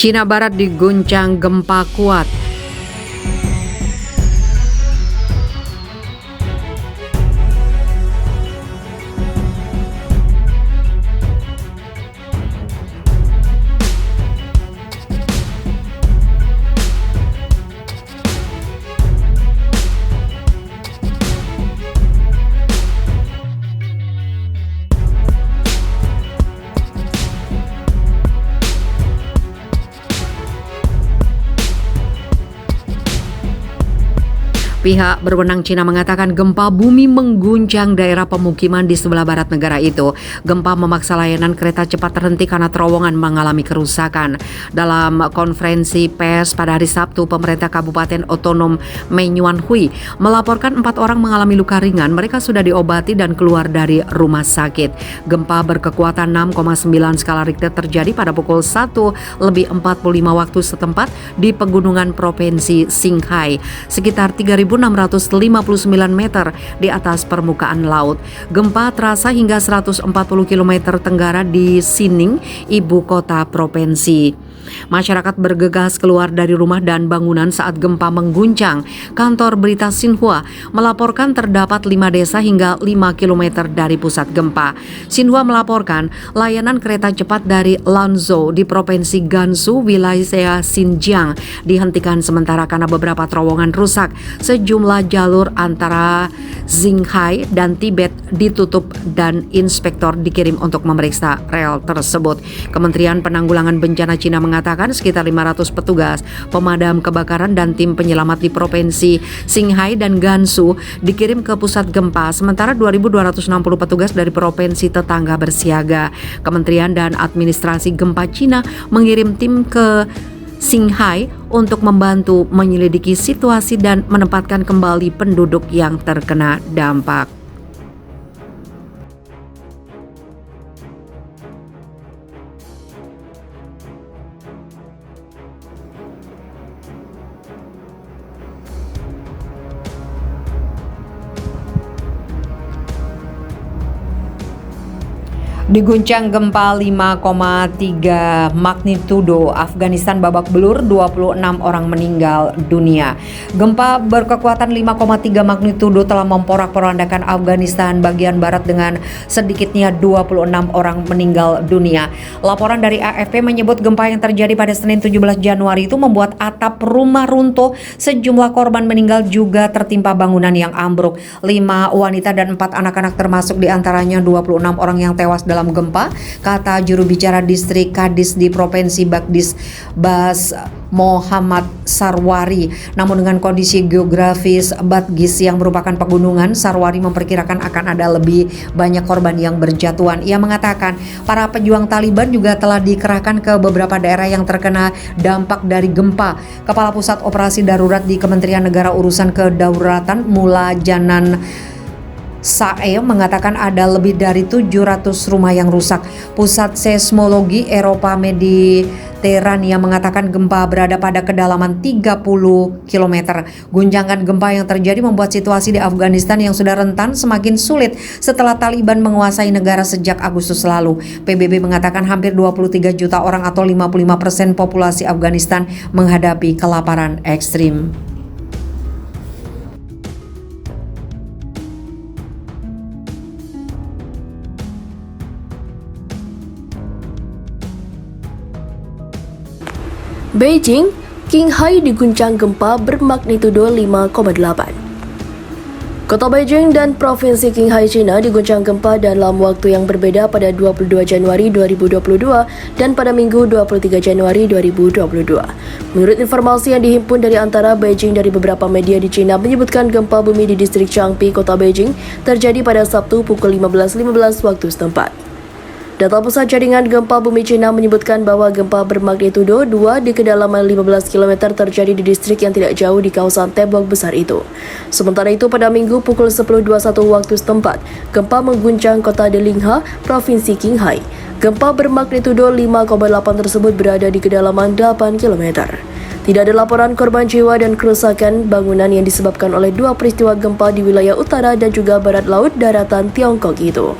Cina Barat diguncang gempa kuat. Pihak berwenang Cina mengatakan gempa bumi mengguncang daerah pemukiman di sebelah barat negara itu. Gempa memaksa layanan kereta cepat terhenti karena terowongan mengalami kerusakan. Dalam konferensi pers pada hari Sabtu, pemerintah Kabupaten Otonom Menyuan Hui melaporkan 4 orang mengalami luka ringan. Mereka sudah diobati dan keluar dari rumah sakit. Gempa berkekuatan 6,9 skala Richter terjadi pada pukul 1:45 waktu setempat di pegunungan Provinsi Qinghai, sekitar 3.659 meter di atas permukaan laut. Gempa terasa hingga 140 km tenggara di Xining, ibu kota provinsi. Masyarakat bergegas keluar dari rumah dan bangunan saat gempa mengguncang. Kantor berita Xinhua melaporkan terdapat 5 desa hingga 5 km dari pusat gempa. Xinhua melaporkan layanan kereta cepat dari Lanzhou di Provinsi Gansu, wilayah Xinjiang dihentikan sementara karena beberapa terowongan rusak. Sejumlah jalur antara Qinghai dan Tibet ditutup dan inspektor dikirim untuk memeriksa rel tersebut. Kementerian Penanggulangan Bencana Cina mengatakan sekitar 500 petugas pemadam kebakaran dan tim penyelamat di Provinsi Qinghai dan Gansu dikirim ke pusat gempa, sementara 2.260 petugas dari provinsi tetangga bersiaga. Kementerian dan Administrasi Gempa Cina mengirim tim ke Qinghai untuk membantu menyelidiki situasi dan menempatkan kembali penduduk yang terkena dampak. Diguncang gempa 5,3 magnitudo, Afghanistan babak belur, 26 orang meninggal dunia. Gempa berkekuatan 5,3 magnitudo telah memporak-porandakan Afghanistan bagian barat dengan sedikitnya 26 orang meninggal dunia. Laporan dari AFP menyebut gempa yang terjadi pada Senin 17 Januari itu membuat atap rumah runtuh. Sejumlah korban meninggal juga tertimpa bangunan yang ambruk. 5 wanita dan 4 anak-anak termasuk diantaranya 26 orang yang tewas dalam gempa, kata juru bicara distrik Kadis di Provinsi Baghdis, Bas Mohammad Sarwari. Namun dengan kondisi geografis Badghis yang merupakan pegunungan, Sarwari memperkirakan akan ada lebih banyak korban yang berjatuhan. Ia mengatakan para pejuang Taliban juga telah dikerahkan ke beberapa daerah yang terkena dampak dari gempa. Kepala Pusat Operasi Darurat di Kementerian Negara Urusan Kedaulatan Mula Janan Sae mengatakan ada lebih dari 700 rumah yang rusak. Pusat Seismologi Eropa Mediterania mengatakan gempa berada pada kedalaman 30 km. Guncangan gempa yang terjadi membuat situasi di Afghanistan yang sudah rentan semakin sulit setelah Taliban menguasai negara sejak Agustus lalu. PBB mengatakan hampir 23 juta orang atau 55% populasi Afghanistan menghadapi kelaparan ekstrim. Beijing, Qinghai diguncang gempa bermagnitudo 5,8. Kota Beijing dan Provinsi Qinghai China diguncang gempa dalam waktu yang berbeda pada 22 Januari 2022 dan pada Minggu 23 Januari 2022. Menurut informasi yang dihimpun dari antara Beijing dari beberapa media di China menyebutkan gempa bumi di distrik Changpi, Kota Beijing terjadi pada Sabtu pukul 15.15 waktu setempat. Data pusat jaringan gempa bumi Cina menyebutkan bahwa gempa bermagnitudo 2 di kedalaman 15 km terjadi di distrik yang tidak jauh di kawasan tembok besar itu. Sementara itu pada Minggu pukul 10.21 waktu setempat, gempa mengguncang kota Delingha, Provinsi Qinghai. Gempa bermagnitudo 5,8 tersebut berada di kedalaman 8 km. Tidak ada laporan korban jiwa dan kerusakan bangunan yang disebabkan oleh dua peristiwa gempa di wilayah utara dan juga barat laut daratan Tiongkok itu.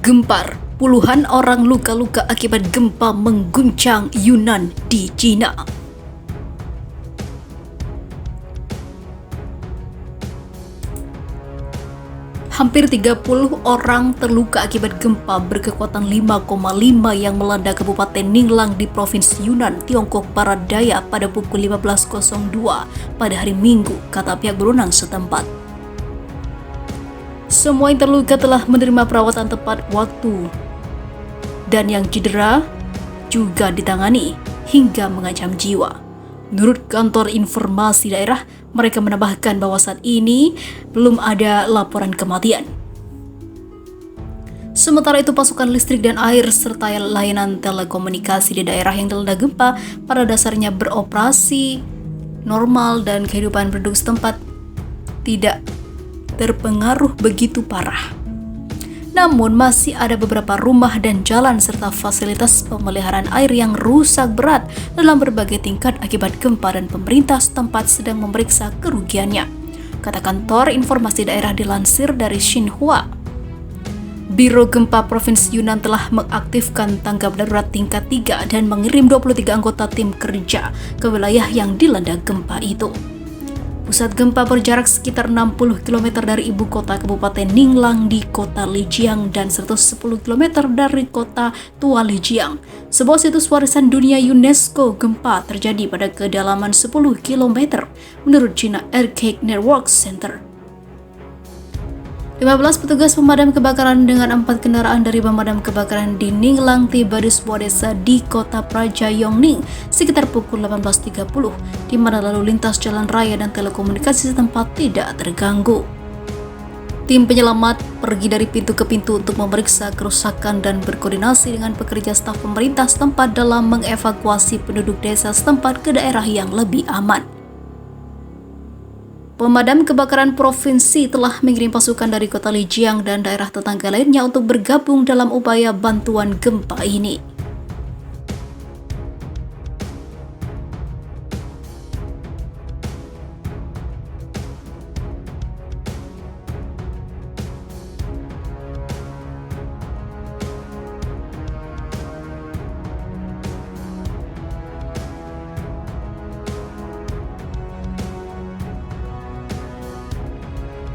Gempar, puluhan orang luka-luka akibat gempa mengguncang Yunnan di Cina. Hampir 30 orang terluka akibat gempa berkekuatan 5,5 yang melanda Kabupaten Ninglang di Provinsi Yunnan, Tiongkok Barat Daya pada pukul 15.02 pada hari Minggu, kata pihak berwenang setempat. Semua yang terluka telah menerima perawatan tepat waktu dan yang cedera juga ditangani hingga mengancam jiwa. Menurut kantor informasi daerah, mereka menambahkan bahwa saat ini belum ada laporan kematian. Sementara itu, pasokan listrik dan air serta layanan telekomunikasi di daerah yang dilanda gempa pada dasarnya beroperasi normal dan kehidupan penduduk setempat tidak terpengaruh begitu parah. Namun masih ada beberapa rumah dan jalan serta fasilitas pemeliharaan air yang rusak berat dalam berbagai tingkat akibat gempa dan pemerintah setempat sedang memeriksa kerugiannya, kata kantor informasi daerah dilansir dari Xinhua. Biro Gempa Provinsi Yunnan telah mengaktifkan tanggap darurat tingkat 3 dan mengirim 23 anggota tim kerja ke wilayah yang dilanda gempa itu. Pusat gempa berjarak sekitar 60 km dari ibu kota Kabupaten Ninglang di kota Lijiang dan 110 km dari kota Tua Lijiang. Sebuah situs warisan dunia UNESCO gempa terjadi pada kedalaman 10 km menurut China Earthquake Network Center. 15 petugas pemadam kebakaran dengan 4 kendaraan dari pemadam kebakaran di Ninglang tiba di sebuah desa di kota Praja Yongning sekitar pukul 18.30, di mana lalu lintas jalan raya dan telekomunikasi setempat tidak terganggu. Tim penyelamat pergi dari pintu ke pintu untuk memeriksa kerusakan dan berkoordinasi dengan pekerja staf pemerintah setempat dalam mengevakuasi penduduk desa setempat ke daerah yang lebih aman. Pemadam kebakaran provinsi telah mengirim pasukan dari kota Lijiang dan daerah tetangga lainnya untuk bergabung dalam upaya bantuan gempa ini.